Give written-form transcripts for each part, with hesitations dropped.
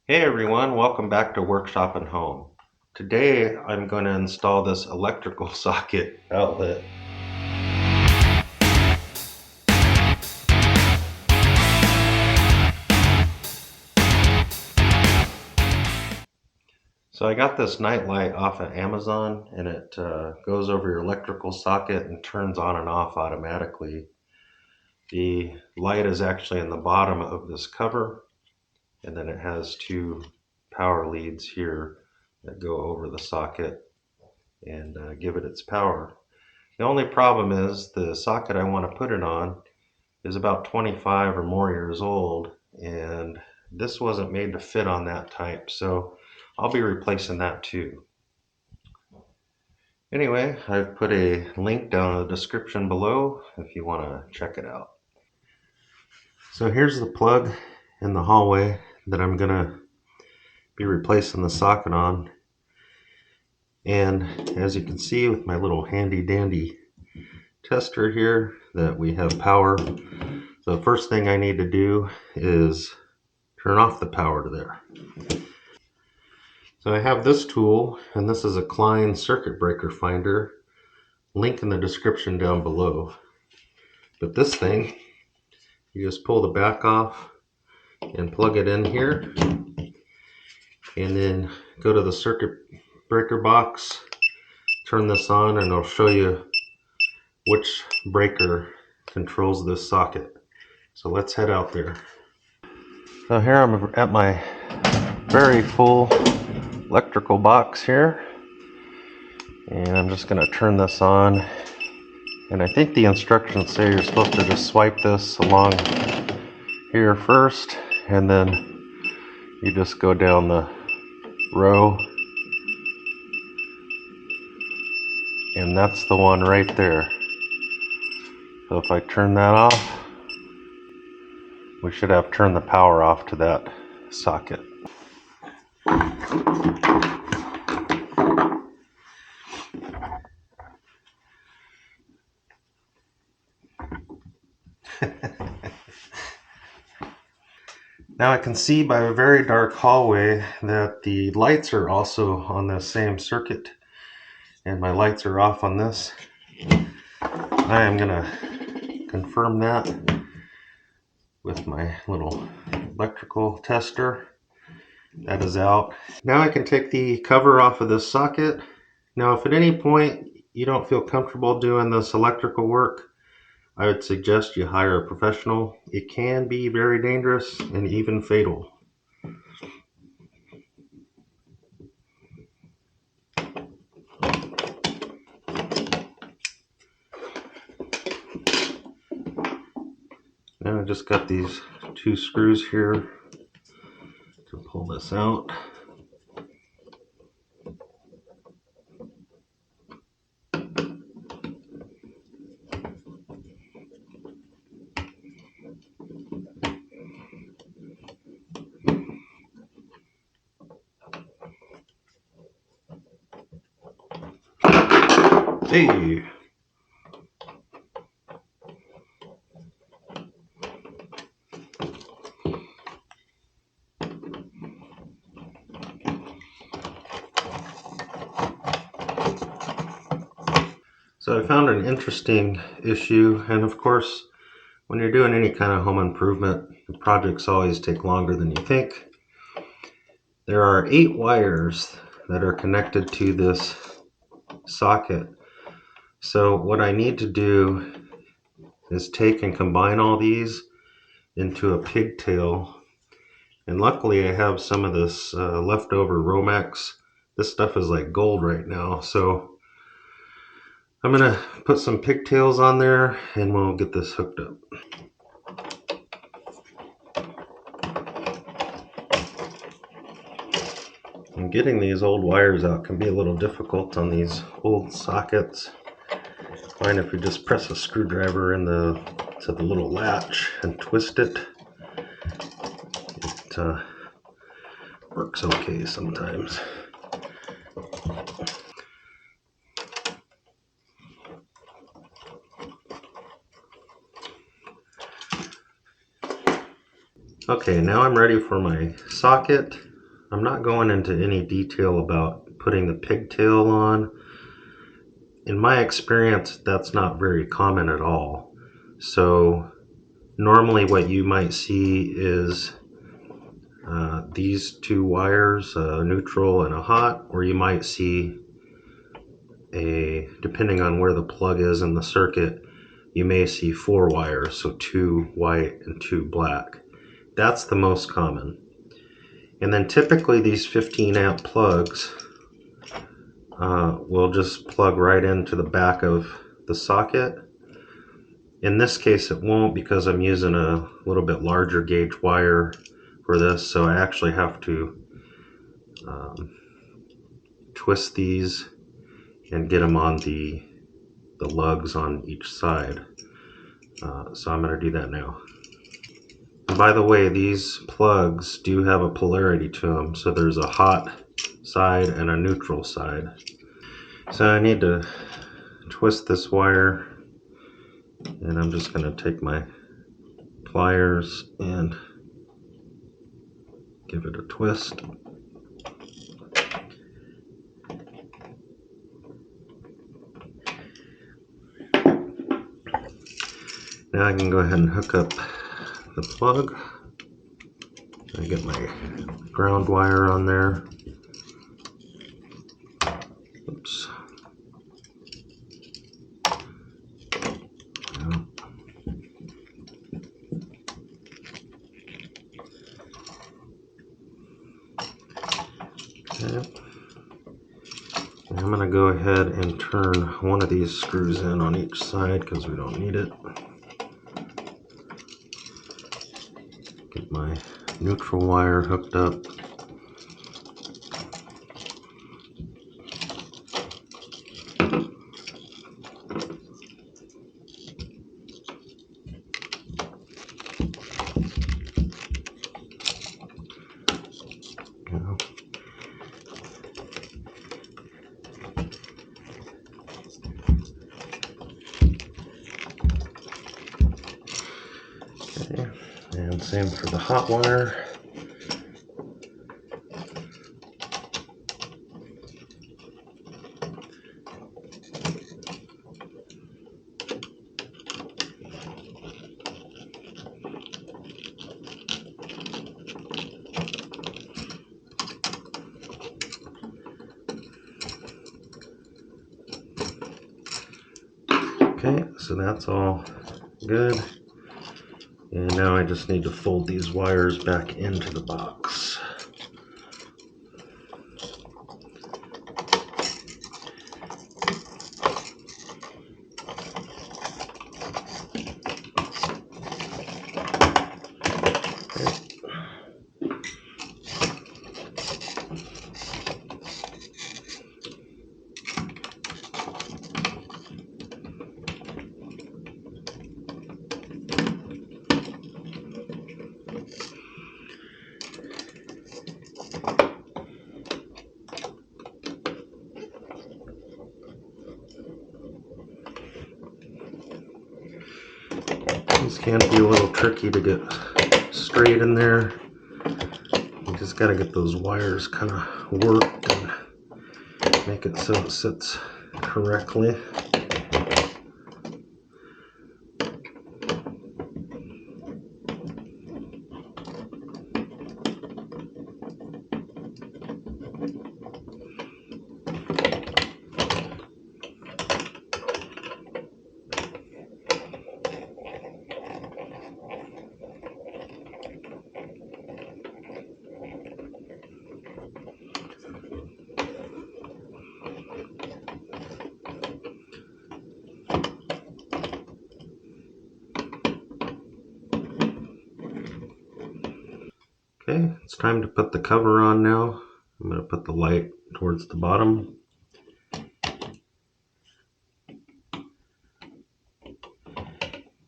Hey everyone, welcome back to Workshop and Home. Today I'm going to install this electrical socket outlet. So I got this Nightlight off of Amazon and it goes over your electrical socket and turns on and off automatically. The light is actually in the bottom of this cover, and then it has two power leads here that go over the socket and give it its power. The only problem is the socket I want to put it on is about 25 or more years old, and this wasn't made to fit on that type, so I'll be replacing that too. Anyway, I've put a link down in the description below if you want to check it out. So here's the plug in the hallway that I'm gonna be replacing the socket on, and as you can see with my little handy dandy tester here that we have power. So the first thing I need to do is turn off the power to there. So I have this tool, and this is a Klein circuit breaker finder. Link in the description down below. But this thing, you just pull the back off and plug it in here, and then go to the circuit breaker box, turn this on, and it'll show you which breaker controls this socket. So let's head out there. So here I'm at my very full electrical box here, and I'm just going to turn this on, and I think the instructions say you're supposed to just swipe this along here first, and then you just go down the row, and that's the one right there. So if I turn that off, we should have turned the power off to that socket. Now I can see by a very dark hallway that the lights are also on the same circuit, and my lights are off on this. I am going to confirm that with my little electrical tester. That is out. Now I can take the cover off of this socket. Now if at any point you don't feel comfortable doing this electrical work, I would suggest you hire a professional. It can be very dangerous and even fatal. Now I just got these two screws here to pull this out. Hey! So I found an interesting issue, and of course, when you're doing any kind of home improvement, the projects always take longer than you think. There are 8 wires that are connected to this socket. So what I need to do is take and combine all these into a pigtail. And luckily I have some of this leftover Romex. This stuff is like gold right now. So I'm gonna put some pigtails on there and we'll get this hooked up. And getting these old wires out can be a little difficult on these old sockets. Fine if you just press a screwdriver to the little latch and twist it. It works okay sometimes. Okay, now I'm ready for my socket. I'm not going into any detail about putting the pigtail on. In my experience, that's not very common at all. So normally what you might see is these two wires, a neutral and a hot, or you might see depending on where the plug is in the circuit, you may see 4 wires, so 2 white and 2 black. That's the most common. And then typically these 15 amp plugs will just plug right into the back of the socket. In this case it won't, because I'm using a little bit larger gauge wire for this, so I actually have to twist these and get them on the lugs on each side. So I'm going to do that now. And by the way, these plugs do have a polarity to them, so there's a hot side and a neutral side. So I need to twist this wire, and I'm just going to take my pliers and give it a twist. Now I can go ahead and hook up the plug. I get my ground wire on there. Oops. Okay. I'm going to go ahead and turn one of these screws in on each side because we don't need it. Get my neutral wire hooked up. Okay, and same for the hot wire. Okay, so that's all good. And now I just need to fold these wires back into the box. These can be a little tricky to get straight in there. You just got to get those wires kind of worked and make it so it sits correctly. Okay, it's time to put the cover on now. I'm going to put the light towards the bottom.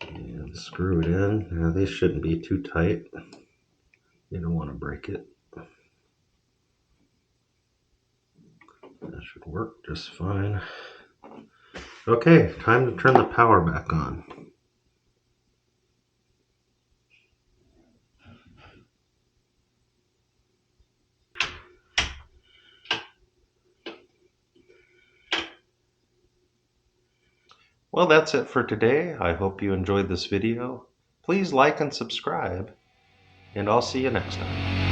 And screw it in. Now these shouldn't be too tight. You don't want to break it. That should work just fine. Okay, time to turn the power back on. Well, that's it for today. I hope you enjoyed this video. Please like and subscribe, and I'll see you next time.